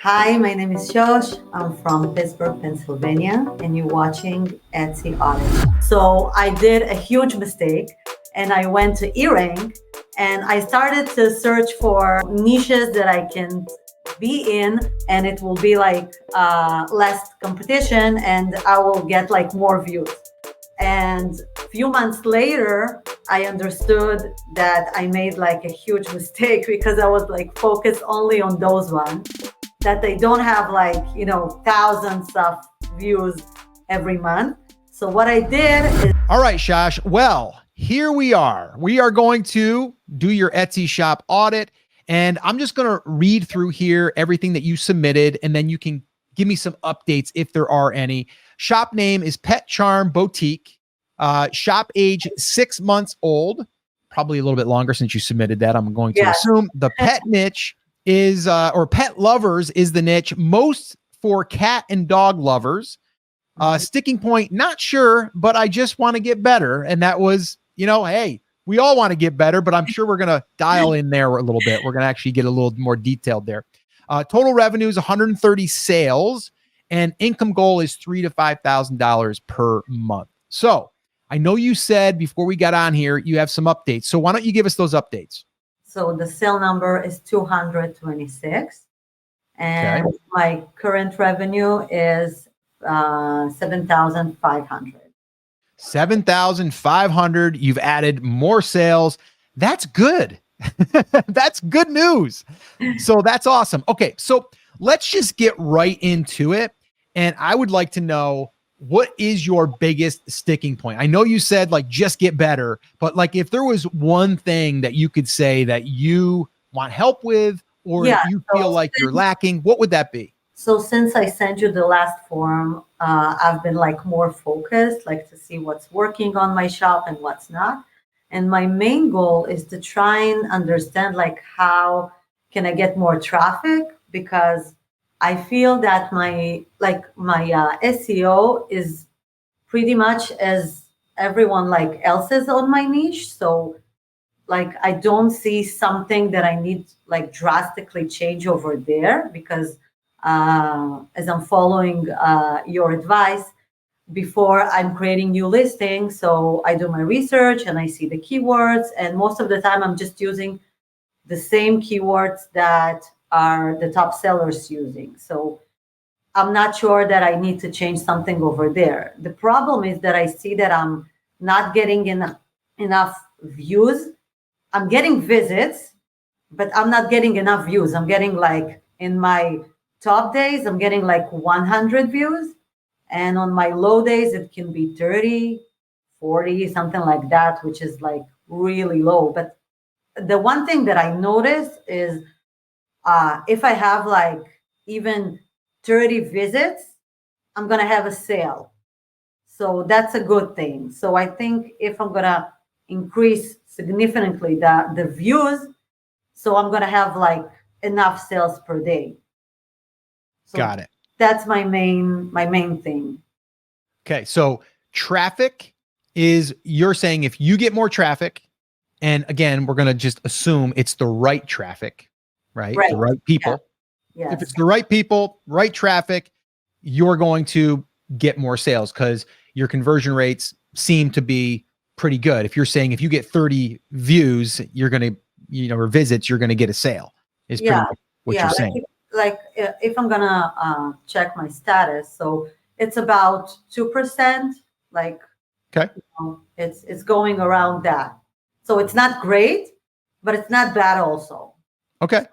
Hi, my name is Josh. I'm from Pittsburgh, Pennsylvania, and you're watching Etsy Audit. So I did a huge mistake and I went to earring and I started to search for niches that I can be in, and it will be like less competition and I will get like more views. And a few months later, I understood that I made like a huge mistake because I was like focused only on those ones that they don't have like, thousands of views every month. So what I did is. All right, Shash. Well, here we are. We are going to do your Etsy shop audit. And I'm just going to read through here everything that you submitted, and then you can give me some updates if there are any. Shop name is Pet Charm Boutique. Shop age 6 months old, probably a little bit longer since you submitted that. I'm going to assume the pet niche is, or pet lovers is the niche, most for cat and dog lovers. Sticking point, not sure, but I just want to get better. And that was, hey, we all want to get better, but I'm sure we're going to dial in there a little bit. We're going to actually get a little more detailed there. Total revenue is 130 sales, and income goal is $3,000 to $5,000 per month. So I know you said before we got on here, you have some updates. So why don't you give us those updates? So the sale number is 226, and my current revenue is 7,500. 7,500. You've added more sales. That's good. That's good news. So that's awesome. Okay, so let's just get right into it. And I would like to know, what is your biggest sticking point? I know you said like just get better, but like if there was one thing that you could say that you want help with, or you feel like you're lacking, what would that be? So since I sent you the last form, I've been like more focused, like to see what's working on my shop and what's not. And my main goal is to try and understand like how can I get more traffic, because I feel that my SEO is pretty much as everyone like else's on my niche. So like I don't see something that I need like drastically change over there, because as I'm following your advice, before I'm creating new listings, so I do my research and I see the keywords, and most of the time I'm just using the same keywords that are the top sellers using. So I'm not sure that I need to change something over there. The problem is that I see that I'm not getting enough views. I'm getting visits, but I'm not getting enough views. I'm getting like in my top days, I'm getting like 100 views. And on my low days, it can be 30, 40, something like that, which is like really low. But the one thing that I noticed is if I have like even 30 visits, I'm going to have a sale. So that's a good thing. So I think if I'm going to increase significantly the views, so I'm going to have like enough sales per day. So got it. That's my main thing. Okay. So traffic is, you're saying if you get more traffic, and again, we're going to just assume it's the right traffic, right? The right people. Yeah. Yes. If it's the right people, right traffic, you're going to get more sales because your conversion rates seem to be pretty good. If you're saying if you get 30 views, you're going to, or visits, you're going to get a sale, is pretty much what you're saying. If I'm going to check my status, so it's about 2%, like, it's going around that. So it's not great, but it's not bad also. Okay.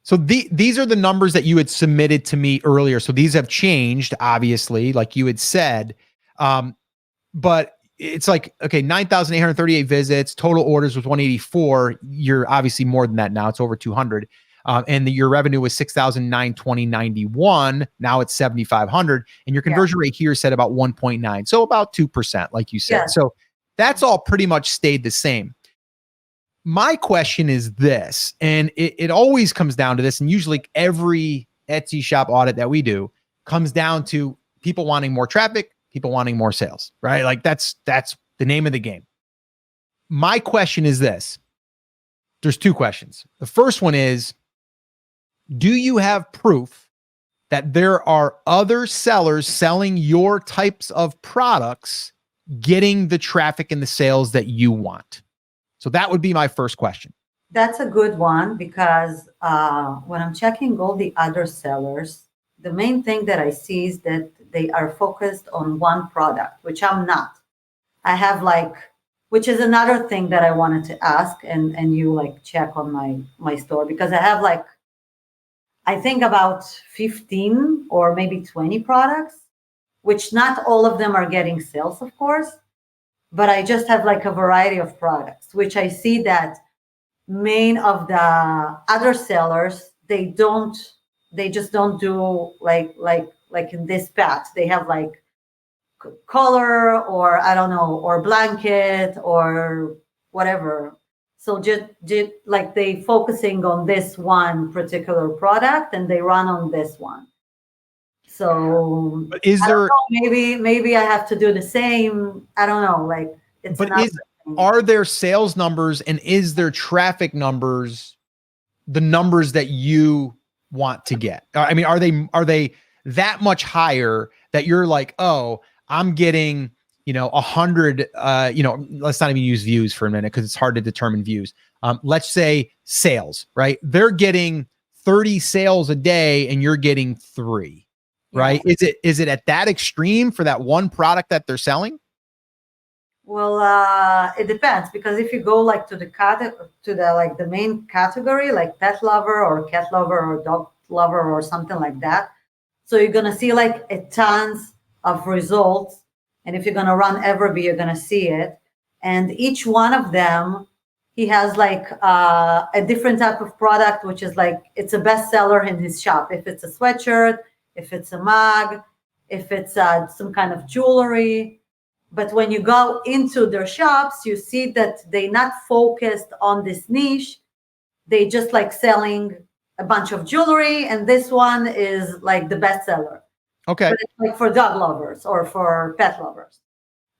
So these are the numbers that you had submitted to me earlier. So these have changed, obviously, like you had said. But it's like, okay, 9,838 visits, total orders was 184. You're obviously more than that now. It's over 200. And your revenue was 6,920.91. Now it's 7,500. And your conversion rate here said about 1.9. So about 2%, like you said. So that's all pretty much stayed the same. My question is this, and it always comes down to this, and usually every Etsy shop audit that we do comes down to people wanting more traffic, people wanting more sales, right? Like that's the name of the game. My question is this. There's two questions. The first one is, Do you have proof that there are other sellers selling your types of products getting the traffic and the sales that you want? So that would be my first question. That's a good one because when I'm checking all the other sellers, the main thing that I see is that they are focused on one product, which I'm not. I have like, which is another thing that I wanted to ask, and you like check on my store, because I have like, I think about 15 or maybe 20 products, which not all of them are getting sales, of course, but I just have like a variety of products, which I see that main of the other sellers, they just don't do like in this path. They have like color, or I don't know, or blanket or whatever. So just like they focusing on this one particular product and they run on this one. So But is I don't there, know, maybe I have to do the same. I don't know, like it's but another is, thing. are there sales numbers and is there traffic numbers, the numbers that you want to get? I mean, are they that much higher that you're like, oh, I'm getting, 100, let's not even use views for a minute because it's hard to determine views. Let's say sales, right? They're getting 30 sales a day and you're getting 3, Yeah. right? Is it at that extreme for that one product that they're selling? Well, it depends, because if you go like to the like the main category, like pet lover or cat lover or dog lover or something like that, so you're gonna see like a tons of results, and if you're gonna run Everbee, you're gonna see it, and each one of them, he has like a different type of product, which is like it's a bestseller in his shop. If it's a sweatshirt, if it's a mug, if it's some kind of jewelry. But when you go into their shops, you see that they not focused on this niche. They just like selling a bunch of jewelry, and this one is like the bestseller. Okay. But it's like for dog lovers or for pet lovers.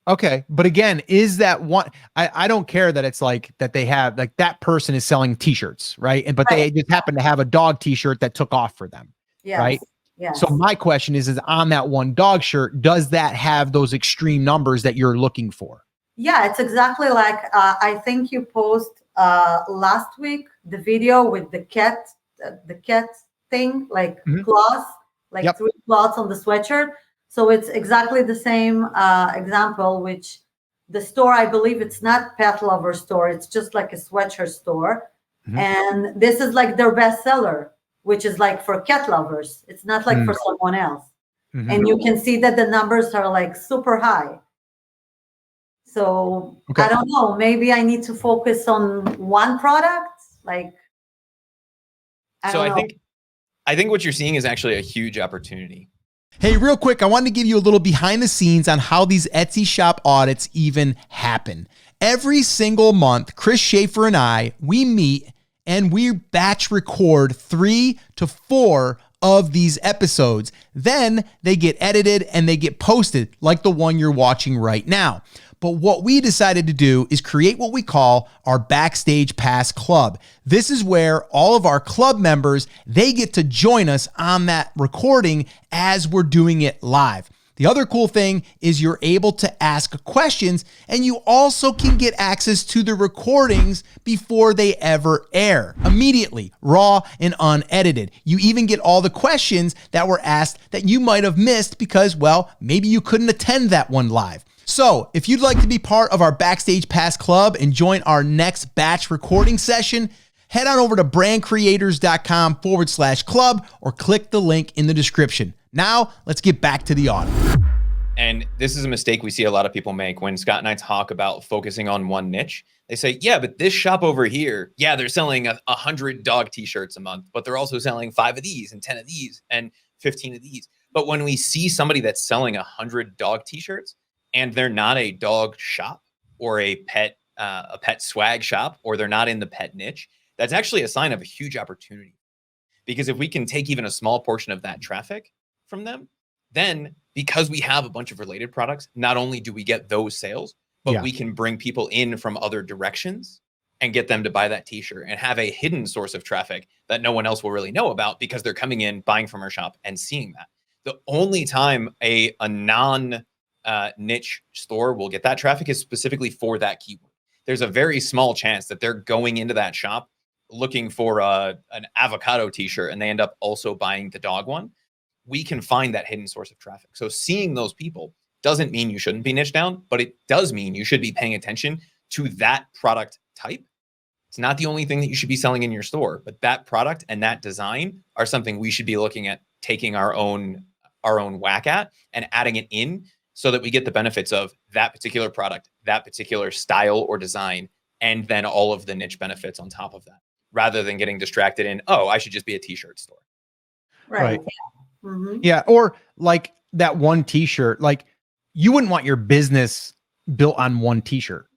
Okay. But again, is that one? I don't care that it's like that they have like that person is selling t-shirts, right? And but Right. they just happen to have a dog t-shirt that took off for them, right? Yes. So Yes. my question is on that one dog shirt, does that have those extreme numbers that you're looking for? Yeah, it's exactly like I think you post last week the video with the cat thing, like Mhm. claws, like Yep. 3 claws on the sweatshirt. So it's exactly the same example. Which the store, I believe, it's not pet lover store. It's just like a sweatshirt store, Mhm. and this is like their bestseller, which is like for cat lovers. It's not like Mm. for someone else, Mhm. and you can see that the numbers are like super high. So I Okay. don't know. Maybe I need to focus on one product. Like I So don't know. I think what you're seeing is actually a huge opportunity. Hey, real quick, I wanted to give you a little behind the scenes on how these Etsy shop audits even happen. Every single month, Chris Schaefer and we meet and we batch record 3 to 4 of these episodes. Then they get edited and they get posted like the one you're watching right now. But what we decided to do is create what we call our Backstage Pass Club. This is where all of our club members, they get to join us on that recording as we're doing it live. The other cool thing is you're able to ask questions and you also can get access to the recordings before they ever air, immediately, raw and unedited. You even get all the questions that were asked that you might have missed because, well, maybe you couldn't attend that one live. So if you'd like to be part of our Backstage Pass Club and join our next batch recording session, head on over to brandcreators.com/club or click the link in the description. Now, let's get back to the audit. And this is a mistake we see a lot of people make when Scott and I talk about focusing on one niche. They say, yeah, but this shop over here, yeah, they're selling 100 dog t-shirts a month, but they're also selling 5 of these and 10 of these and 15 of these. But when we see somebody that's selling 100 dog t-shirts and they're not a dog shop or a pet swag shop, or they're not in the pet niche, that's actually a sign of a huge opportunity. Because if we can take even a small portion of that traffic from them, then because we have a bunch of related products, not only do we get those sales, but Yeah. we can bring people in from other directions and get them to buy that t-shirt and have a hidden source of traffic that no one else will really know about because they're coming in, buying from our shop and seeing that. The only time a non niche store will get that traffic is specifically for that keyword. There's a very small chance that they're going into that shop looking for an avocado t-shirt and they end up also buying the dog one. We can find that hidden source of traffic. So seeing those people doesn't mean you shouldn't be niche down, but it does mean you should be paying attention to that product type. It's not the only thing that you should be selling in your store, but that product and that design are something we should be looking at taking our own whack at and adding it in so that we get the benefits of that particular product, that particular style or design, and then all of the niche benefits on top of that, rather than getting distracted in, oh, I should just be a t-shirt store. Right. Yeah. Mm-hmm. Yeah. Or like that one t-shirt, like you wouldn't want your business built on one t-shirt.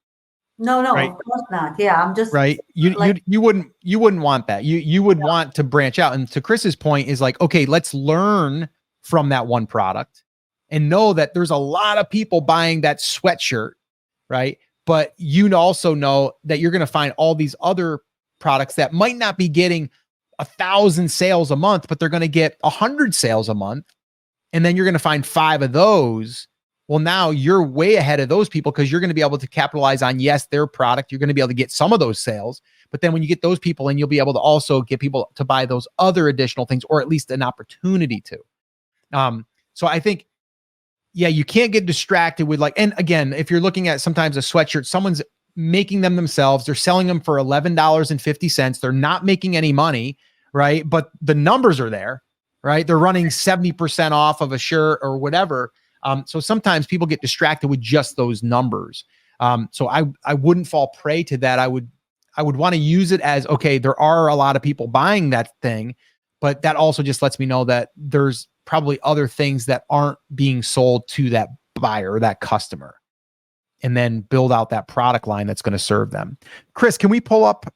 No, Right. of course not. Yeah, I'm just right. You wouldn't want that. You would want to branch out. And to Chris's point is like, okay, let's learn from that one product and know that there's a lot of people buying that sweatshirt, right? But you also know that you're going to find all these other products that might not be getting 1,000 sales a month, but they're going to get 100 sales a month. And then you're going to find 5 of those. Well, now you're way ahead of those people because you're going to be able to capitalize on, yes, their product. You're going to be able to get some of those sales. But then when you get those people in, you'll be able to also get people to buy those other additional things, or at least an opportunity to. So I think, yeah, you can't get distracted with like, and again, if you're looking at sometimes a sweatshirt, someone's making them themselves. They're selling them for $11.50. They're not making any money, right? But the numbers are there, right? They're running 70% off of a shirt or whatever. So sometimes people get distracted with just those numbers. So I wouldn't fall prey to that. I would want to use it as, okay, there are a lot of people buying that thing, but that also just lets me know that there's probably other things that aren't being sold to that buyer or that customer, and then build out that product line that's going to serve them. Chris, can we pull up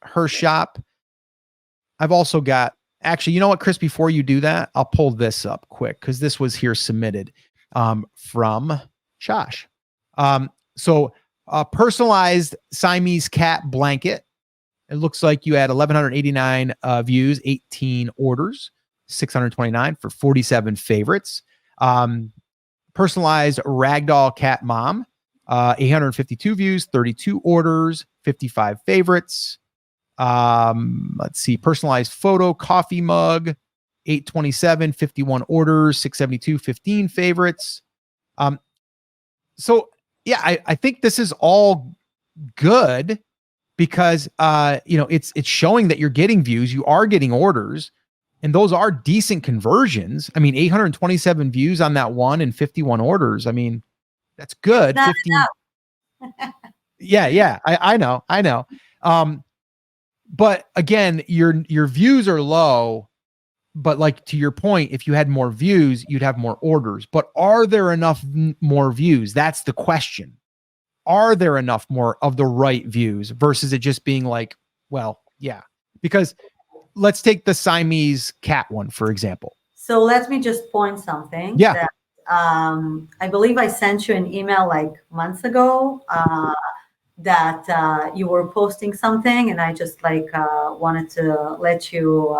her shop? I've also got, actually, you know what, Chris, before you do that, I'll pull this up quick because this was here submitted from Josh. So a personalized Siamese cat blanket. It looks like you had 1,189 views, 18 orders, 629 for 47 favorites. Personalized ragdoll cat mom, 852 views, 32 orders, 55 favorites. Let's see, personalized photo coffee mug, 827, 51 orders, 672, 15 favorites. So yeah, I think this is all good because it's showing that you're getting views, you are getting orders, and those are decent conversions. I mean, 827 views on that one and 51 orders. I mean, that's good. Not 15. Yeah. I know. But again, your views are low, but like to your point, if you had more views, you'd have more orders. But are there enough more views? That's the question. Are there enough more of the right views versus it just being like, well, yeah, because let's take the Siamese cat one, for example. So let me just point something. Yeah. That, I believe I sent you an email like months ago that you were posting something, and I just wanted to let you,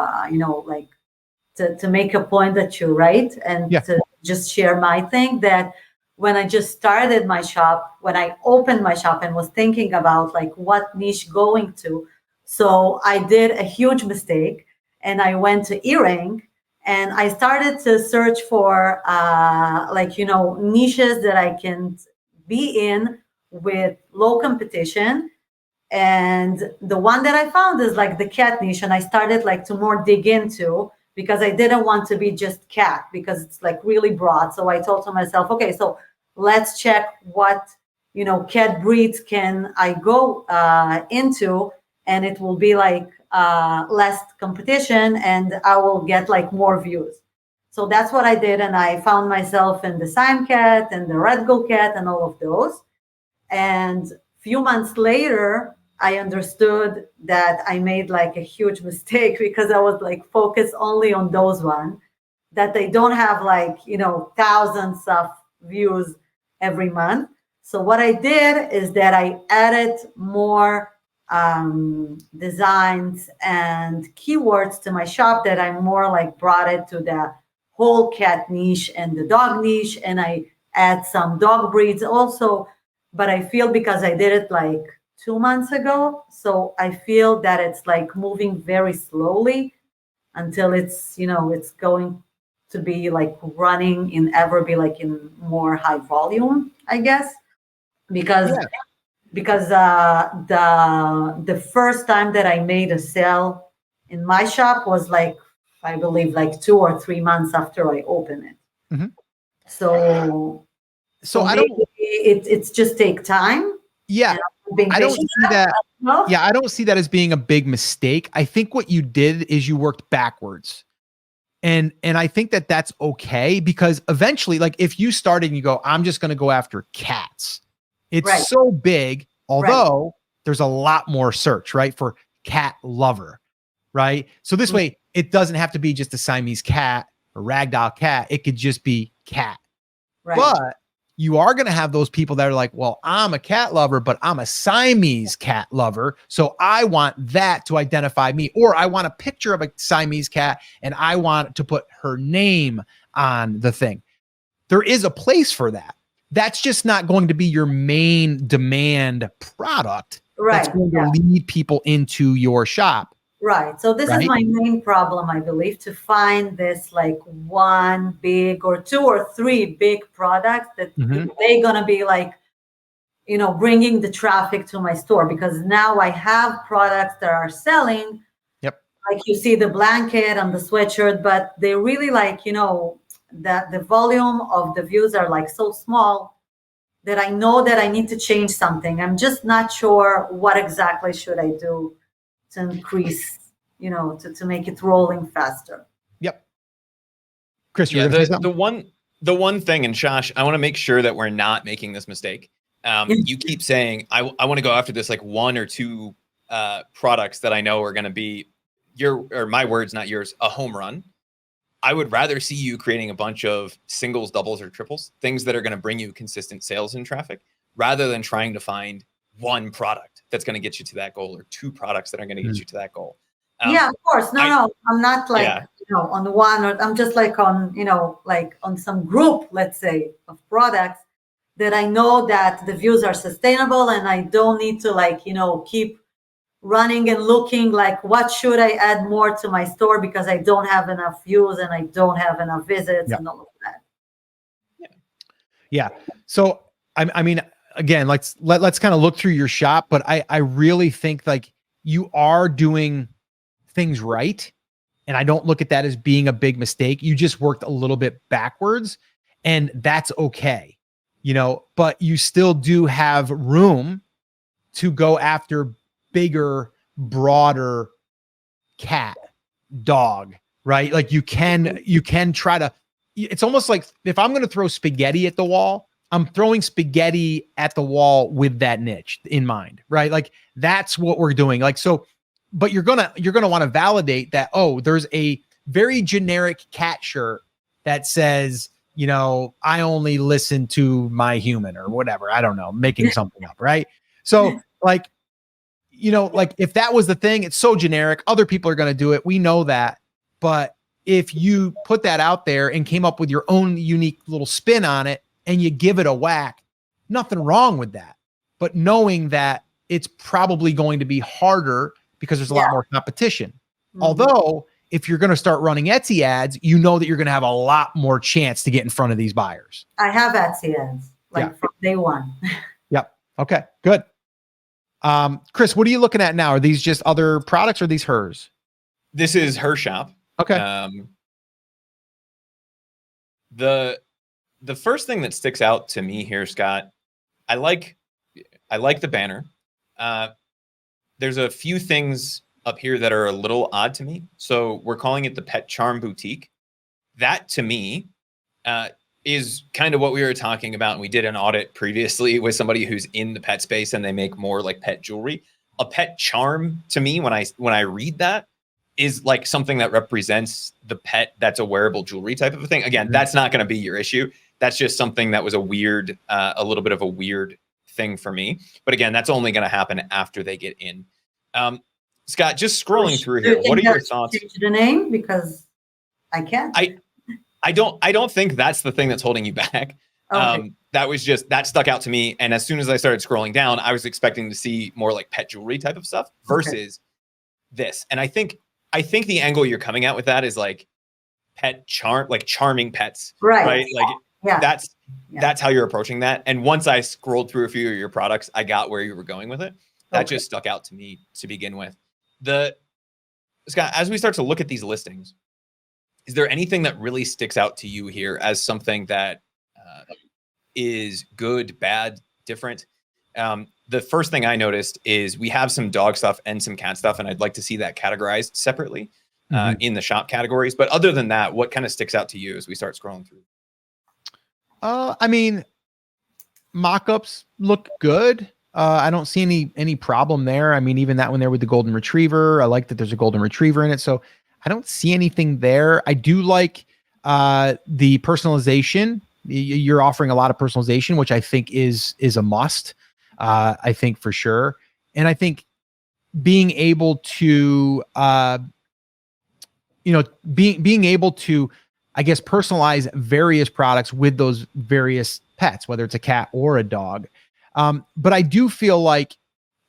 to make a point that you're right, and to just share my thing that when I just started my shop, when I opened my shop and was thinking about like what niche going to, so I did a huge mistake and I went to earring and I started to search for niches that I can be in with low competition. And the one that I found is like the cat niche, and I started like to more dig into, because I didn't want to be just cat because it's like really broad. So I told to myself, okay, so let's check what, cat breeds can I go into, and it will be like less competition and I will get like more views. So that's what I did. And I found myself in the Siam cat and the red gold cat and all of those. And few months later, I understood that I made like a huge mistake because I was like focused only on those ones that they don't have like, thousands of views every month. So what I did is that I added more designs and keywords to my shop that I more like brought it to the whole cat niche and the dog niche, and I add some dog breeds also. But I feel because I did it like 2 months ago, so I feel that it's like moving very slowly until it's, it's going to be like running in ever be like in more high volume, I guess, because Yeah. the first time that I made a sale in my shop was like, I believe like 2 or 3 months after I opened it. Mhm. So So so I maybe don't, it's just take time yeah, and being I don't patient. see that. No? Yeah, I don't see that as being a big mistake. I think what you did is you worked backwards. And I think that that's okay, because eventually, like if you started and you go, I'm just going to go after cats, it's Right, so big, right. although there's a lot more search, right, for cat lover, right? So this Mm, way, it doesn't have to be just a Siamese cat or ragdoll cat. It could just be cat. right. But you are going to have those people that are like, well, I'm a cat lover, but I'm a Siamese cat lover. So I want that to identify me. Or I want a picture of a Siamese cat and I want to put her name on the thing. There is a place for that. That's just not going to be your main demand product that's Right. going to Yeah. lead people into your shop, Right. So this is right? my main problem, I believe, to find this like one big or two or three big products that Mhm. they're gonna be like, bringing the traffic to my store, because now I have products that are selling, Yep. like you see the blanket and the sweatshirt, but they really like, that the volume of the views are like so small that I know that I need to change something. I'm just not sure what exactly should I do to increase, to make it rolling faster. Yep. Chris, you were Yeah, going to say the something? one thing, and Josh, I want to make sure that we're not making this mistake. You keep saying I want to go after this like one or two products that I know are going to be your, or my words, not yours, a home run. I would rather see you creating a bunch of singles, doubles, or triples, things that are going to bring you consistent sales and traffic, rather than trying to find one product that's going to get you to that goal or two products that are going to get Mm. you to that goal. Yeah, of course. No, I no, I'm not like, Yeah, on one, or I'm just like on, like on some group, let's say, of products that I know that the views are sustainable and I don't need to like, keep running and looking like what should I add more to my store because I don't have enough views and I don't have enough visits Yep. and all of that. Yeah. So I mean, again, let's kind of look through your shop, but I really think like you are doing things right. And I don't look at that as being a big mistake. You just worked a little bit backwards, and that's okay. But you still do have room to go after bigger, broader cat, dog, right? Like you can try to, it's almost like if I'm going to throw spaghetti at the wall, I'm throwing spaghetti at the wall with that niche in mind, right? Like that's what we're doing. Like, so, but you're going to want to validate that, oh, there's a very generic cat shirt that says, I only listen to my human or whatever. I don't know, making something up, right? So like, like if that was the thing, it's so generic. Other people are going to do it. We know that. But if you put that out there and came up with your own unique little spin on it and you give it a whack, nothing wrong with that. But knowing that it's probably going to be harder because there's a lot Yeah. more competition. Mhm. Although, if you're going to start running Etsy ads, you know that you're going to have a lot more chance to get in front of these buyers. I have Etsy ads like from day one. Yep. Okay, good. Chris, what are you looking at now? Are these just other products or are these hers? this is her shop. Okay. The first thing that sticks out to me here, Scott, I like the banner. There's a few things up here that are a little odd to me. So we're calling it the Pet Charm Boutique. That to me is kind of what we were talking about. And we did an audit previously with somebody who's in the pet space and they make more like pet jewelry. A pet charm to me, when I read that, is like something that represents the pet that's a wearable jewelry type of a thing. Again, that's not going to be your issue. That's just something that was a little bit of a weird thing for me. But again, that's only going to happen after they get in. Scott, just scrolling through Do you here, what are think your that thoughts? change the name? Because I can't. I don't think that's the thing that's holding you back. Okay. That stuck out to me. And as soon as I started scrolling down, I was expecting to see more like pet jewelry type of stuff versus this. And I think the angle you're coming at with that is like pet charm, like charming pets, right? Like that's how you're approaching that. And once I scrolled through a few of your products, I got where you were going with it. That just stuck out to me to begin with. Scott, as we start to look at these listings, is there anything that really sticks out to you here as something that is good, bad, different? The first thing I noticed is we have some dog stuff and some cat stuff, and I'd like to see that categorized separately in the shop categories. But other than that, what kind of sticks out to you as we start scrolling through? I mean, mock-ups look good. I don't see any problem there. I mean, even that one there with the golden retriever, I like that there's a golden retriever in it. So I don't see anything there. I do like the personalization. You're offering a lot of personalization, which I think is a must. I think for sure. And I think being able to, being able to, I guess, personalize various products with those various pets, whether it's a cat or a dog. But I do feel like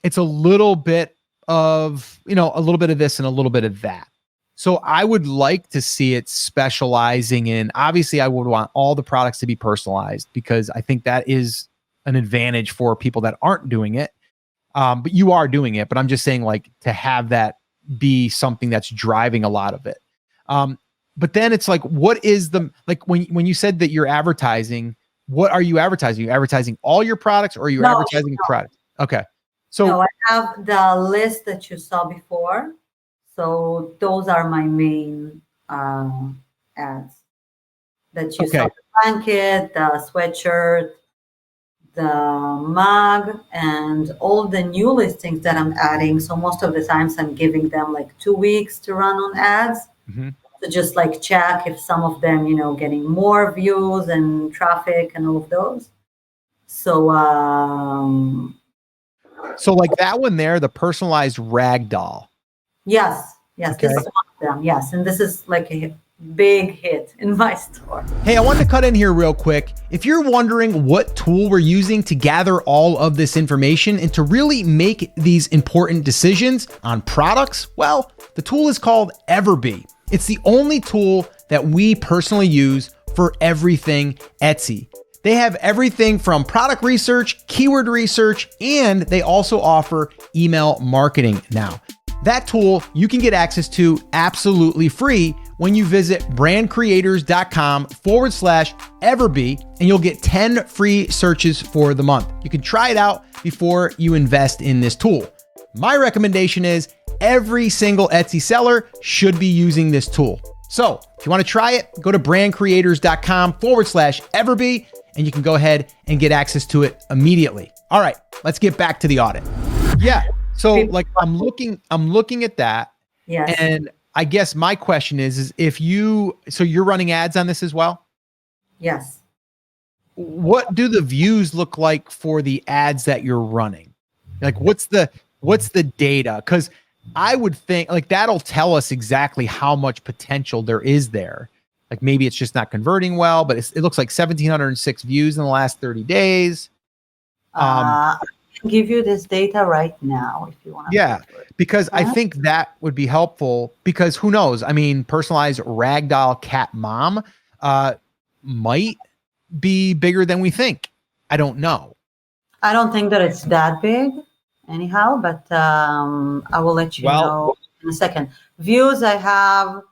it's a little bit of, a little bit of this and a little bit of that. So I would like to see it specializing in, obviously I would want all the products to be personalized because I think that is an advantage for people that aren't doing it. But you are doing it, but I'm just saying like to have that be something that's driving a lot of it. But then it's like, what is like when you said that you're advertising, what are you advertising? Are you advertising all your products or are you advertising products? Okay. So I have the list that you saw before. So those are my main ads that you saw: the blanket, the sweatshirt, the mug, and all the new listings that I'm adding. So most of the times I'm giving them like 2 weeks to run on ads. To just like check if some of them, getting more views and traffic and all of those. So, so like that one there, the personalized rag doll. Yes, Okay. this is one of them. Yes, and this is like a big hit in my store. Hey, I wanted to cut in here real quick. If you're wondering what tool we're using to gather all of this information and to really make these important decisions on products, well, the tool is called Everbee. It's the only tool that we personally use for everything Etsy. They have everything from product research, keyword research, and they also offer email marketing now. That tool you can get access to absolutely free when you visit brandcreators.com/Everbee, and you'll get 10 free searches for the month. You can try it out before you invest in this tool. My recommendation is every single Etsy seller should be using this tool. So if you want to try it, go to brandcreators.com/Everbee, and you can go ahead and get access to it immediately. All right, let's get back to the audit. Yeah. So like I'm looking at that. Yes. And I guess my question is if you're running ads on this as well? Yes. What do the views look like for the ads that you're running? Like what's the data? Because I would think like that'll tell us exactly how much potential there is there. Like maybe it's just not converting well, but it looks like 1,706 views in the last 30 days. I can give you this data right now if you want to. Yeah, because I think that would be helpful because who knows? I mean, personalized ragdoll cat mom might be bigger than we think. I don't know. I don't think that it's that big anyhow, but I will let you know in a second. Views, I have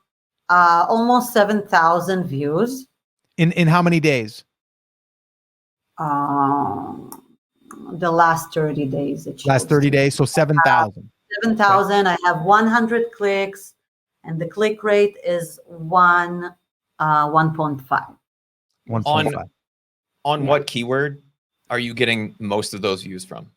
almost 7,000 views. In how many days? The last 30 days. Last 30 days, so 7,000. 7,000. I have 100 clicks, and the click rate is 1.5. 1.5. On what keyword are you getting most of those views from?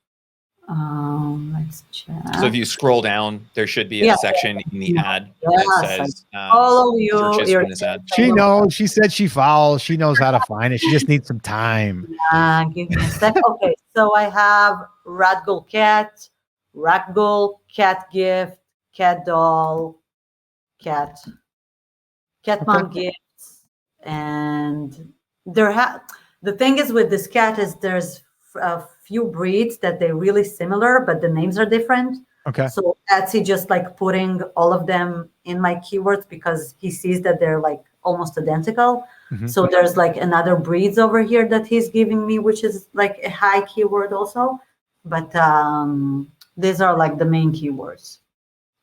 Let's check. So if you scroll down, there should be a Yeah. section in the ad Yes, that I says follow you. purchase You're from this ad. She knows. She said she follows. She knows how to find it. She just needs some time. Give me a sec. Okay, so I have Ragdoll cat, Ragdoll cat gift, cat doll, cat mom gifts, and the thing is with this cat is there's a few breeds that they're really similar, but the names are different. Okay. So Etsy just like putting all of them in my keywords because he sees that they're like almost identical. Mhm. So there's like another breeds over here that he's giving me, which is like a high keyword also. But these are like the main keywords.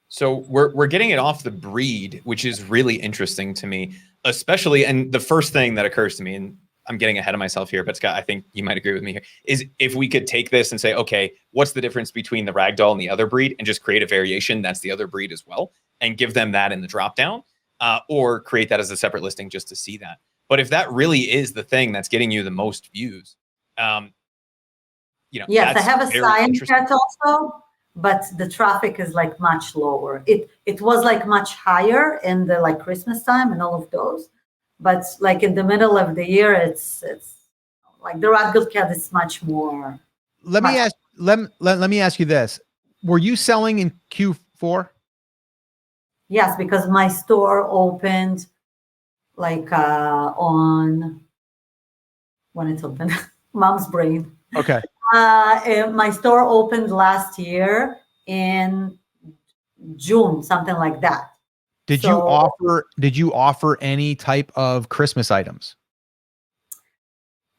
So we're getting it off the breed, which is really interesting to me, especially. And the first thing that occurs to me, and I'm getting ahead of myself here, but Scott, I think you might agree with me here, is if we could take this and say, okay, what's the difference between the ragdoll and the other breed, and just create a variation that's the other breed as well, and give them that in the dropdown, or create that as a separate listing just to see that. But if that really is the thing that's getting you the most views, yes, I have a very science interesting. cat also, but the traffic is like much lower. It was like much higher in the like Christmas time and all of those, but like in the middle of the year, it's like the Ragdoll cat is much more. Let me ask you this. Were you selling in Q4? Yes, because my store opened like on when it's open, mom's brain. Okay. My store opened last year in June, something like that. Did you offer any type of Christmas items?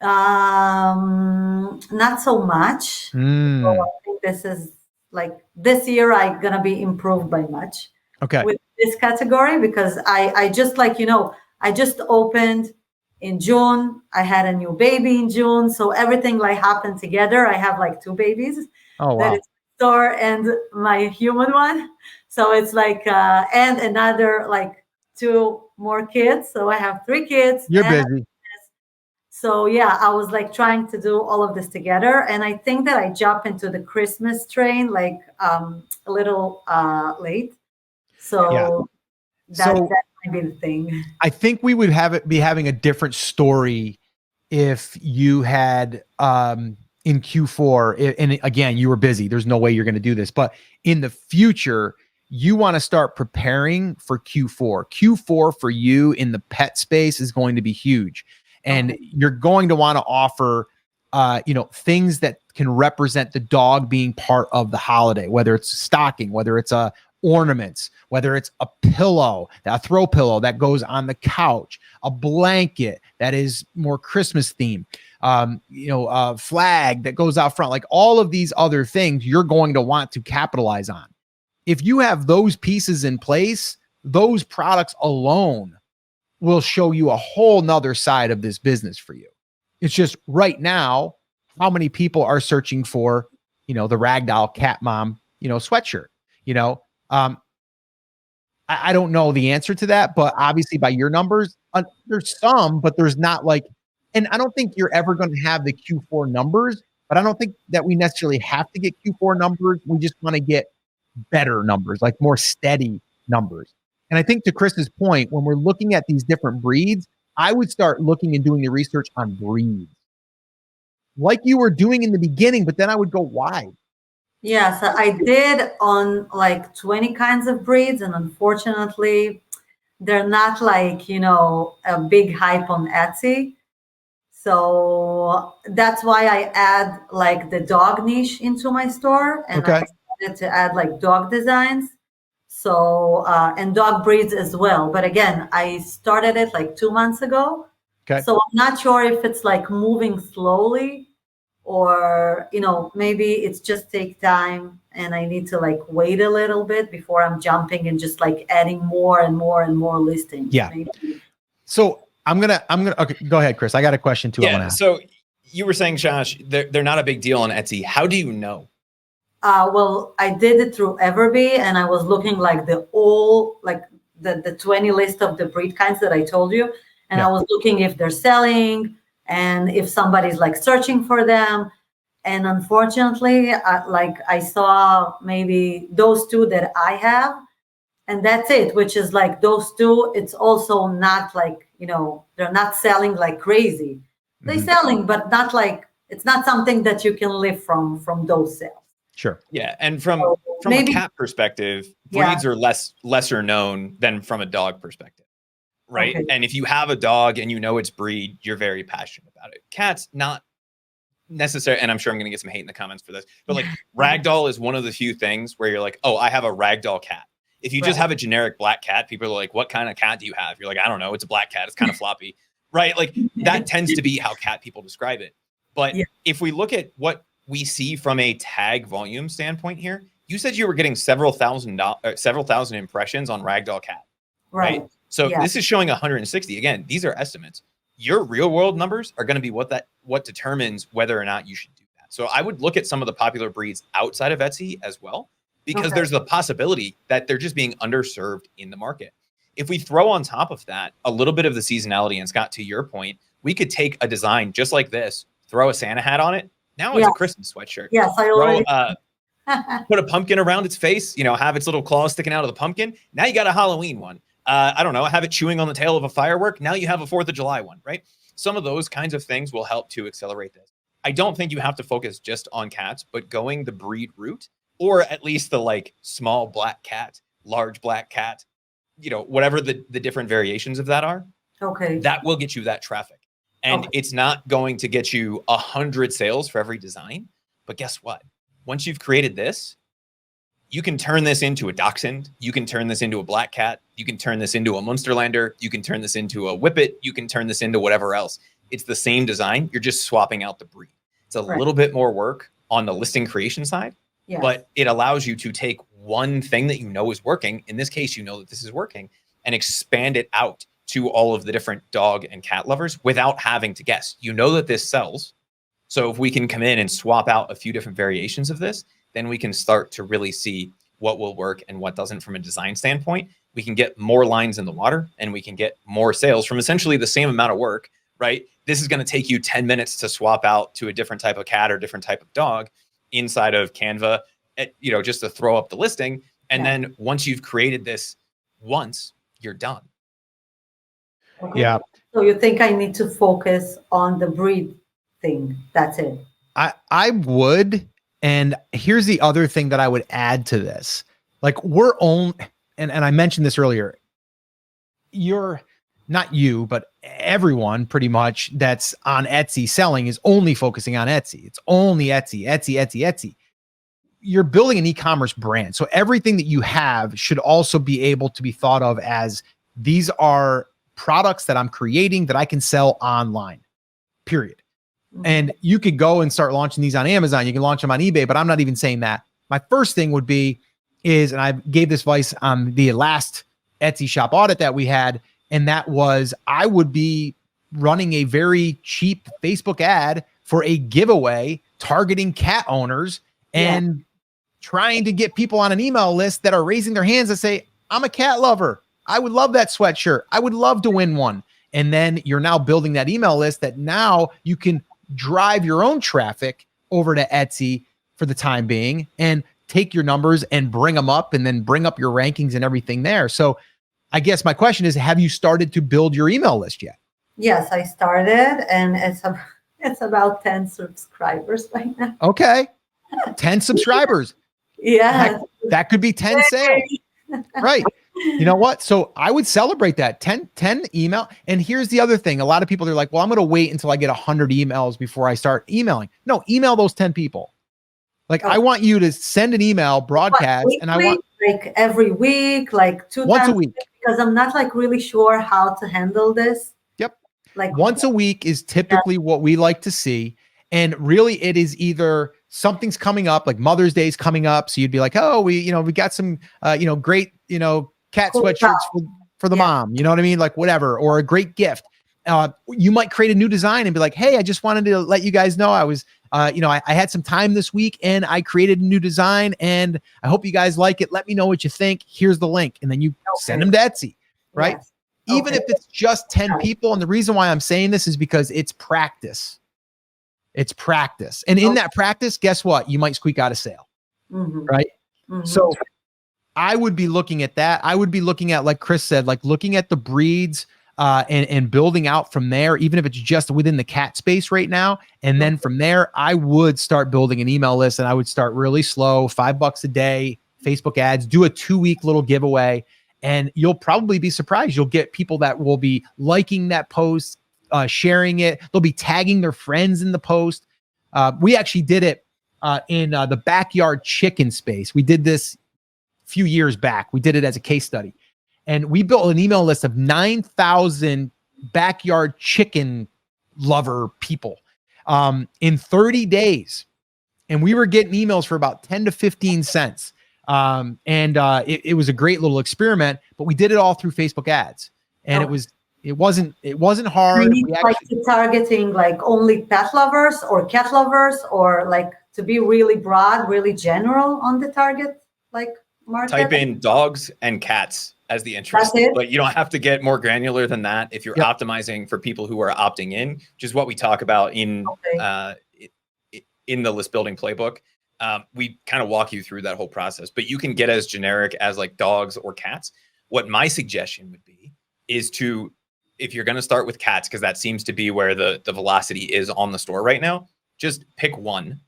Not so much. So I think this is like this year I'm gonna be improved by much. Okay. With this category because I just like I just opened in June. I had a new baby in June, so everything like happened together. I have like two babies. Oh, wow. That is store and my human one. So it's like and another like two more kids. So I have three kids. You're busy. So yeah, I was like trying to do all of this together, and I think that I jumped into the Christmas train like a little late. So that might be the thing. I think we would be having a different story if you had in Q4, and again, you were busy. There's no way you're going to do this, but in the future, you want to start preparing for Q4. Q4 for you in the pet space is going to be huge. And you're going to want to offer, things that can represent the dog being part of the holiday, whether it's stocking, whether it's ornaments, whether it's a pillow, a throw pillow that goes on the couch, a blanket that is more Christmas themed, a flag that goes out front, like all of these other things you're going to want to capitalize on. If you have those pieces in place, those products alone will show you a whole nother side of this business for you. It's just right now, how many people are searching for, the ragdoll cat mom, sweatshirt, I don't know the answer to that, but obviously by your numbers, there's some, but there's not like, and I don't think you're ever going to have the Q4 numbers, but I don't think that we necessarily have to get Q4 numbers. We just want to get better numbers, like more steady numbers. And I think to Chris's point, when we're looking at these different breeds, I would start looking and doing the research on breeds like you were doing in the beginning, but then I would go wide. Yeah, so I did on like 20 kinds of breeds, and unfortunately, they're not like, a big hype on Etsy. So that's why I add like the dog niche into my store, and I started to add like dog designs. So, and dog breeds as well. But again, I started it like 2 months ago. Okay. So I'm not sure if it's like moving slowly or, maybe it's just take time and I need to like wait a little bit before I'm jumping and just like adding more and more and more listings. Yeah. Maybe. So I'm gonna, okay, go ahead, Chris. I got a question too. Yeah. So you were saying, Josh, they're not a big deal on Etsy. How do you know? Well, I did it through Everbee, and I was looking like the 20 list of the breed kinds that I told you. And I was looking if they're selling and if somebody's like searching for them. And unfortunately, like I saw maybe those two that I have, and that's it, which is like those two. It's also not like, they're not selling like crazy. They're Mhm. selling, but not like, it's not something that you can live from those sales. Sure. Yeah, and So from a maybe, cat perspective, yeah, breeds are lesser known than from a dog perspective, right? okay, And if you have a dog and you know its breed, you're very passionate about it. Cats, not necessary, and I'm sure I'm going to get some hate in the comments for this, but like ragdoll is one of the few things where you're like, oh, I have a ragdoll cat. If you just right. have a generic black cat, people are like, what kind of cat do you have? You're like, I don't know, it's a black cat, it's kind of floppy, right? Like that tends to be how cat people describe it. But Yeah. if we look at what we see from a tag volume standpoint here, you said you were getting several thousand impressions on ragdoll cat, right? Right. So Yeah. this is showing 160. Again, these are estimates. Your real world numbers are going to be what determines whether or not you should do that. So I would look at some of the popular breeds outside of Etsy as well, because Okay. there's the possibility that they're just being underserved in the market. If we throw on top of that a little bit of the seasonality, and Scott, to your point, we could take a design just like this, throw a Santa hat on it. Now it's Yeah. a Christmas sweatshirt. Yes, I Throw already. put a pumpkin around its face, have its little claws sticking out of the pumpkin. Now you got a Halloween one. I don't know, have it chewing on the tail of a firework. Now you have a 4th of July one, right? Some of those kinds of things will help to accelerate this. I don't think you have to focus just on cats, but going the breed route, or at least the like small black cat, large black cat, whatever the different variations of that are, Okay. that will get you that traffic. And Okay. it's not going to get you 100 sales for every design. But guess what? Once you've created this, you can turn this into a dachshund. You can turn this into a black cat. You can turn this into a Munsterlander. You can turn this into a Whippet. You can turn this into whatever else. It's the same design. You're just swapping out the breed. It's a Right. little bit more work on the listing creation side, Yes. but it allows you to take one thing that you know is working. In this case, you know that this is working, and expand it out to all of the different dog and cat lovers without having to guess. You know that this sells. So if we can come in and swap out a few different variations of this, then we can start to really see what will work and what doesn't from a design standpoint. We can get more lines in the water, and we can get more sales from essentially the same amount of work, right? This is going to take you 10 minutes to swap out to a different type of cat or different type of dog inside of Canva, just to throw up the listing. And Yeah. then once you've created this once, you're done. Okay. Yeah. So you think I need to focus on the breed thing? That's it. I would. And here's the other thing that I would add to this. Like and I mentioned this earlier. You're not you, but everyone pretty much that's on Etsy selling is only focusing on Etsy. It's only Etsy, Etsy, Etsy, Etsy. You're building an e-commerce brand. So everything that you have should also be able to be thought of as these are products that I'm creating that I can sell online, period. And you could go and start launching these on Amazon. You can launch them on eBay, but I'm not even saying that. My first thing would be and I gave this advice on the last Etsy shop audit that we had, and that was I would be running a very cheap Facebook ad for a giveaway targeting cat owners and trying to get people on an email list that are raising their hands and say, I'm a cat lover. I would love that sweatshirt. I would love to win one. And then you're now building that email list that now you can drive your own traffic over to Etsy for the time being and take your numbers and bring them up and then bring up your rankings and everything there. So I guess my question is, have you started to build your email list yet? Yes, I started, and it's about 10 subscribers right now. Okay. 10 subscribers. Yeah. That could be 10 sales. Right. You know what? So I would celebrate that 10 email. And here's the other thing. A lot of people are like, well, I'm going to wait until I get 100 emails before I start emailing. No, email those 10 people. Like, I want you to send an email broadcast, weekly, and I want like every week, like once a week, because I'm not like really sure how to handle this. Yep. Like once a week is typically what we like to see. And really it is either something's coming up, like Mother's Day is coming up. So you'd be like, oh, we got some, great, cat cool sweatshirts for the mom, you know what I mean? Like whatever, or a great gift. You might create a new design and be like, hey, I just wanted to let you guys know I was, I had some time this week and I created a new design and I hope you guys like it. Let me know what you think. Here's the link. And then you send them to Etsy, right? Yes. Even if it's just 10 people. And the reason why I'm saying this is because it's practice. It's practice. And in that practice, guess what? You might squeak out a sale, right? So I would be looking at that. I would be looking at, like Chris said, like looking at the breeds and building out from there, even if it's just within the cat space right now. And then from there, I would start building an email list, and I would start really slow, $5 a day, Facebook ads, do a 2-week little giveaway. And you'll probably be surprised. You'll get people that will be liking that post, sharing it. They'll be tagging their friends in the post. We actually did it in the backyard chicken space. We did this a few years back. We did it as a case study. And we built an email list of 9,000 backyard chicken lover people in 30 days. And we were getting emails for about 10 to 15 cents. It was a great little experiment, but we did it all through Facebook ads. And it wasn't hard. We like targeting like only pet lovers or cat lovers, or like to be really broad, really general on the target like market. Type in dogs and cats as the interest, but you don't have to get more granular than that if you're optimizing for people who are opting in, which is what we talk about in the list building playbook. We kind of walk you through that whole process, but you can get as generic as like dogs or cats. What my suggestion would be is to, if you're going to start with cats, because that seems to be where the velocity is on the store right now, just pick one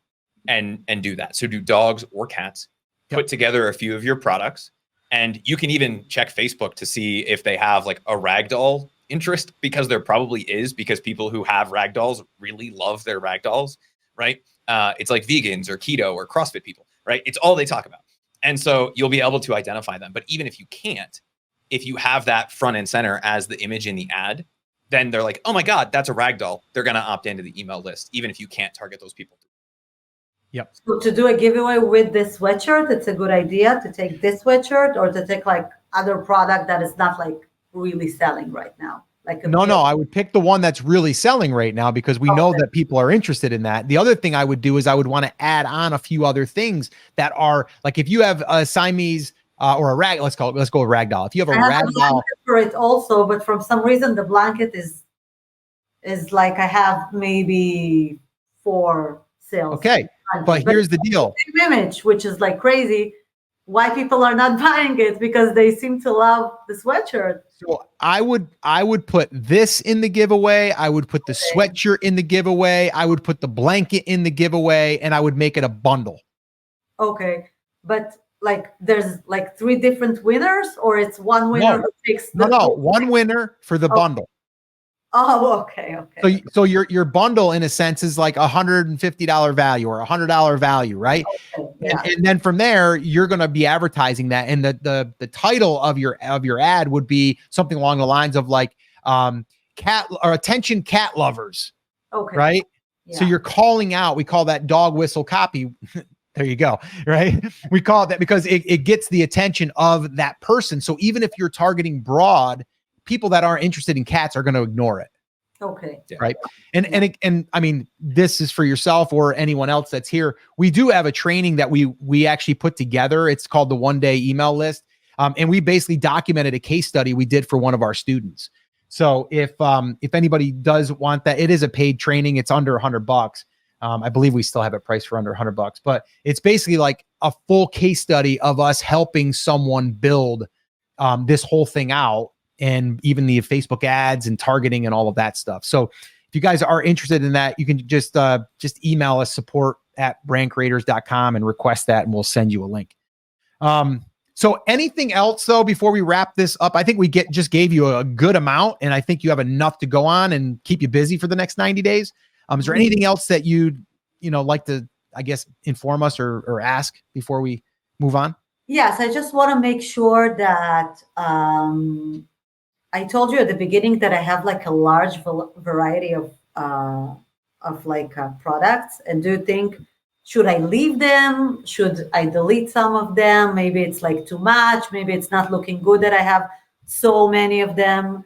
and do that. So do dogs or cats, put together a few of your products. And you can even check Facebook to see if they have like a ragdoll interest, because there probably is, because people who have ragdolls really love their ragdolls, right? It's like vegans or keto or CrossFit people, right? It's all they talk about. And so you'll be able to identify them. But even if you can't, if you have that front and center as the image in the ad, then they're like, oh my God, that's a ragdoll. They're going to opt into the email list, even if you can't target those people. Yep. So to do a giveaway with this sweatshirt, it's a good idea to take this sweatshirt, or to take like other product that is not like really selling right now. Like no, I would pick the one that's really selling right now, because we know that people are interested in that. The other thing I would do is I would want to add on a few other things that are like, if you have a Siamese or a rag, let's go with ragdoll. If you have a ragdoll for it also, but from some reason the blanket is like I have maybe 4 sales. Okay. But here's the deal. Image, which is like crazy. Why people are not buying it? Because they seem to love the sweatshirt. So I would put this in the giveaway. I would put the sweatshirt in the giveaway. I would put the blanket in the giveaway, and I would make it a bundle. Okay. But like there's like 3 different winners, or it's one winner who takes the one winner for the bundle. Oh, okay. So your bundle in a sense is like $150 value or $100 value, right? Okay, yeah. And then from there, you're going to be advertising that, and the title of your ad would be something along the lines of like cat or attention cat lovers. Okay. Right? Yeah. So you're calling out, we call that dog whistle copy. There you go. Right? We call it that because it gets the attention of that person. So even if you're targeting broad, people that aren't interested in cats are going to ignore it. Okay. Right. And I mean, this is for yourself or anyone else that's here. We do have a training that we actually put together. It's called the 1-day email list. And we basically documented a case study we did for one of our students. So if anybody does want that, it is a paid training. It's under $100. I believe we still have it priced for under $100, but it's basically like a full case study of us helping someone build this whole thing out, and even the Facebook ads and targeting and all of that stuff. So if you guys are interested in that, you can just email us support@brandcreators.com and request that, and we'll send you a link. So anything else though, before we wrap this up? I think we just gave you a good amount, and I think you have enough to go on and keep you busy for the next 90 days. Is there anything else that you'd like to, I guess, inform us or ask before we move on? Yes, I just want to make sure that I told you at the beginning that I have like a large variety of products. And do you think, should I leave them? Should I delete some of them? Maybe it's like too much. Maybe it's not looking good that I have so many of them.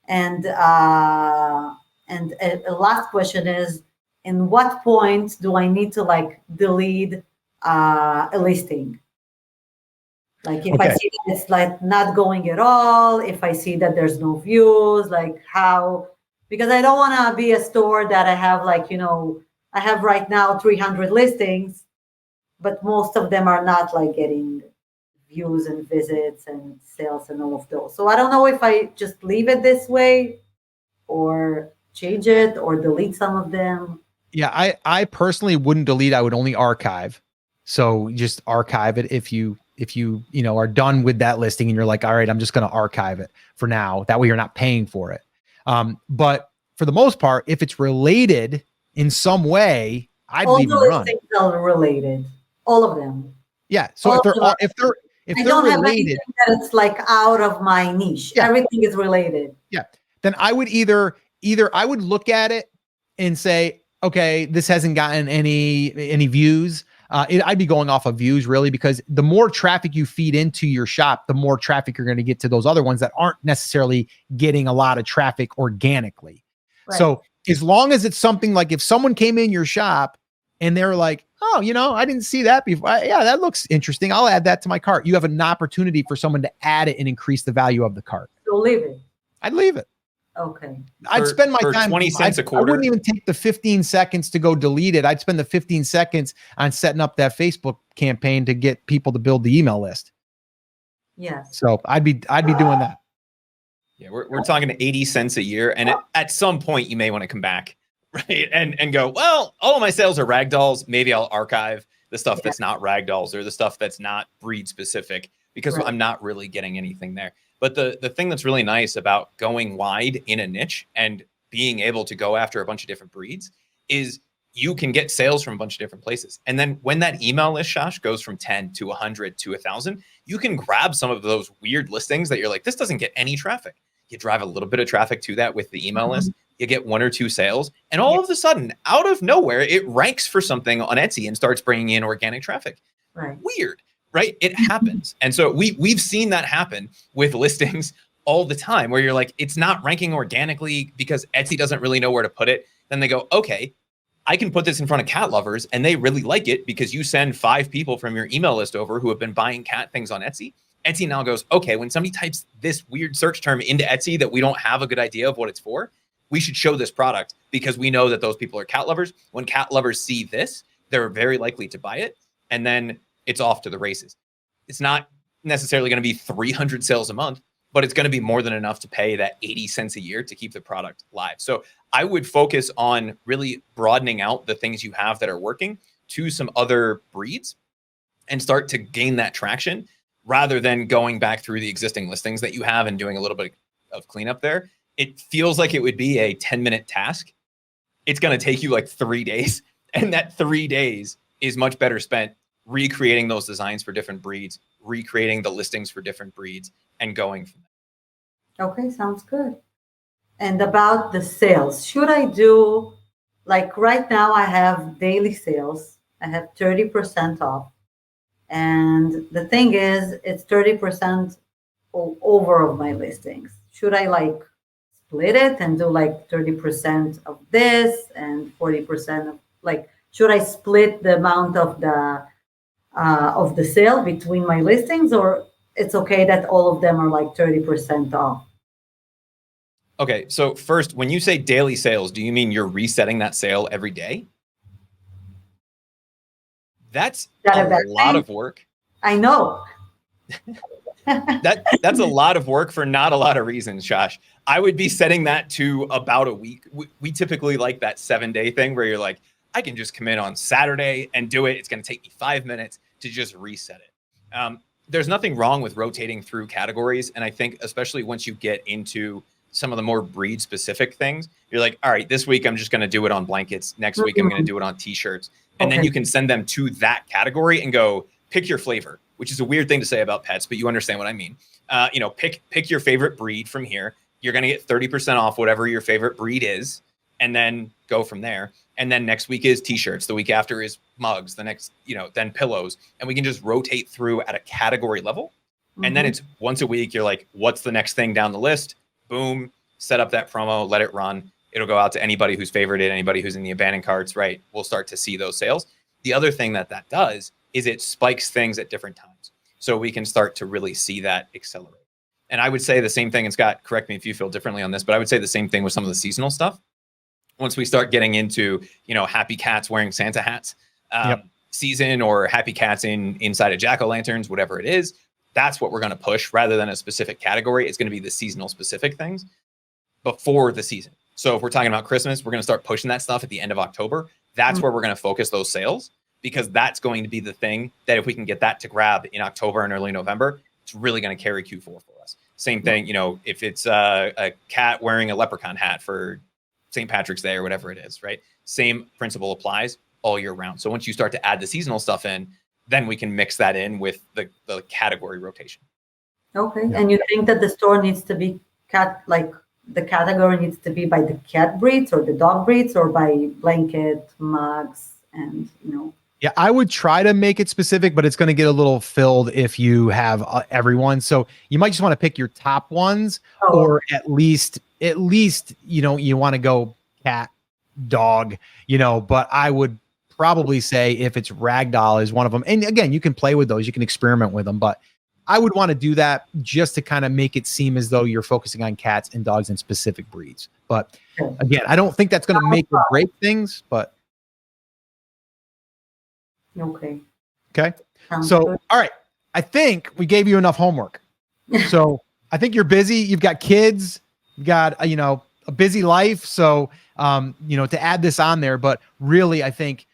And a last question is, in what point do I need to like delete a listing? Like if I see that it's like not going at all, if I see that there's no views, like how, because I don't want to be a store that I have like, I I have right now 300 listings, but most of them are not like getting views and visits and sales and all of those. So I don't know if I just leave it this way or change it or delete some of them. Yeah, I personally wouldn't delete. I would only archive. So just archive it if you are done with that listing and you're like, all right, I'm just going to archive it for now. That way you're not paying for it. But for the most part, if it's related in some way, I'd All leave the them run. listings are related. All of them. Yeah. So All if of them are- if I they're don't have related, anything that it's like out of my niche. Yeah. Everything is related. yeah, then I would either I would look at it and say, okay, this hasn't gotten any views. I'd be going off of views really, because the more traffic you feed into your shop, the more traffic you're going to get to those other ones that aren't necessarily getting a lot of traffic organically. Right. So as long as it's something like if someone came in your shop and they're like, oh, I didn't see that before. Yeah, that looks interesting. I'll add that to my cart. You have an opportunity for someone to add it and increase the value of the cart. So leave it. I'd leave it. Okay. I'd spend my for time 20 cents a quarter. I wouldn't even take the 15 seconds to go delete it. I'd spend the 15 seconds on setting up that Facebook campaign to get people to build the email list. Yes. So I'd be doing that. Yeah, we're talking 80 cents a year. And at some point you may want to come back, right? And go, well, all of my sales are ragdolls. Maybe I'll archive the stuff that's not ragdolls or the stuff that's not breed specific, because I'm not really getting anything there. But the thing that's really nice about going wide in a niche and being able to go after a bunch of different breeds is you can get sales from a bunch of different places. And then when that email list, Shosh, goes from 10 to 100 to 1,000, you can grab some of those weird listings that you're like, this doesn't get any traffic. You drive a little bit of traffic to that with the email list. You get 1 or 2 sales. And all of a sudden, out of nowhere, it ranks for something on Etsy and starts bringing in organic traffic. Right. Weird. Right? It happens. And so we've seen that happen with listings all the time, where you're like, it's not ranking organically because Etsy doesn't really know where to put it. Then they go, okay, I can put this in front of cat lovers and they really like it because you send 5 people from your email list over who have been buying cat things on Etsy. Etsy now goes, okay, when somebody types this weird search term into Etsy that we don't have a good idea of what it's for, we should show this product because we know that those people are cat lovers. When cat lovers see this, they're very likely to buy it. And then it's off to the races. It's not necessarily going to be 300 sales a month, but it's going to be more than enough to pay that 80 cents a year to keep the product live. So I would focus on really broadening out the things you have that are working to some other breeds and start to gain that traction rather than going back through the existing listings that you have and doing a little bit of cleanup there. It feels like it would be a 10-minute task. It's going to take you like 3 days, and that 3 days is much better spent recreating those designs for different breeds, recreating the listings for different breeds, and going from there. Okay, sounds good. And about the sales, should I do, like right now I have daily sales. I have 30% off. And the thing is, it's 30% over of my listings. Should I like split it and do like 30% of this and 40% of like, should I split the amount of the sale between my listings, or it's okay that all of them are like 30% off? Okay, so first, when you say daily sales, do you mean you're resetting that sale every day? That's a lot of work. I know. That's a lot of work for not a lot of reasons, Josh. I would be setting that to about a week. We typically like that 7-day thing where you're like, I can just come in on Saturday and do it. It's going to take me 5 minutes to just reset it. There's nothing wrong with rotating through categories. And I think especially once you get into some of the more breed specific things, you're like, all right, this week I'm just going to do it on blankets. Next week I'm going to do it on t-shirts. And then you can send them to that category and go, pick your flavor, which is a weird thing to say about pets, but you understand what I mean. Pick your favorite breed from here. You're going to get 30% off whatever your favorite breed is, and then go from there. And then next week is t-shirts. The week after is mugs. The next, then pillows. And we can just rotate through at a category level. And then it's once a week, you're like, what's the next thing down the list? Boom, set up that promo, let it run. It'll go out to anybody who's favorited, anybody who's in the abandoned carts, right? We'll start to see those sales. The other thing that does is it spikes things at different times. So we can start to really see that accelerate. And I would say the same thing, and Scott, correct me if you feel differently on this, but I would say the same thing with some of the seasonal stuff. once we start getting into, happy cats wearing Santa hats season, or happy cats inside of jack-o'-lanterns, whatever it is, that's what we're going to push rather than a specific category. It's going to be the seasonal specific things before the season. So if we're talking about Christmas, we're going to start pushing that stuff at the end of October. That's where we're going to focus those sales, because that's going to be the thing that if we can get that to grab in October and early November, it's really going to carry Q4 for us. Same thing, if it's a cat wearing a leprechaun hat for St. Patrick's Day or whatever it is, right? Same principle applies all year round. So once you start to add the seasonal stuff in, then we can mix that in with the category rotation. Okay. And you think that the store needs to be the category needs to be by the cat breeds or the dog breeds, or by blanket, mugs, and Yeah, I would try to make it specific, but it's going to get a little filled if you have everyone. So you might just want to pick your top ones, or at least you want to go cat, dog, but I would probably say if it's ragdoll is one of them. And again, you can play with those, you can experiment with them, but I would want to do that just to kind of make it seem as though you're focusing on cats and dogs and specific breeds. But again, I don't think that's going to make or break things, but. Okay. So, all right. I think we gave you enough homework. So I think you're busy. You've got kids, you've got, a busy life. So, to add this on there, but really, I think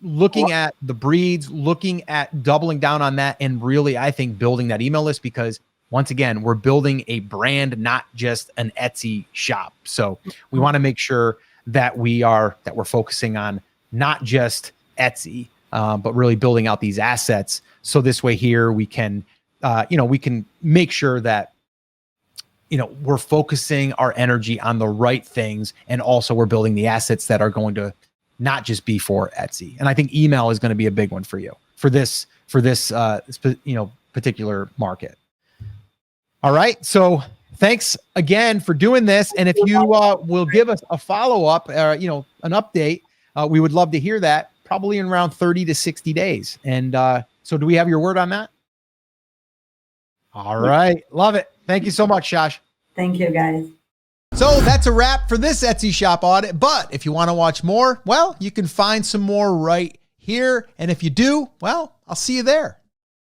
looking at the breeds, looking at doubling down on that, and really, I think building that email list, because once again, we're building a brand, not just an Etsy shop. So we want to make sure that we're focusing on not just Etsy, but really building out these assets. So this way here, we can make sure that, we're focusing our energy on the right things. And also we're building the assets that are going to not just be for Etsy. And I think email is going to be a big one for you for this particular market. All right. So thanks again for doing this. And if you will give us a follow-up, an update, we would love to hear that, probably in around 30 to 60 days. And so do we have your word on that? All right. Love it. Thank you so much, Shash. Thank you, guys. So that's a wrap for this Etsy shop audit. But if you want to watch more, well, you can find some more right here. And if you do, well, I'll see you there.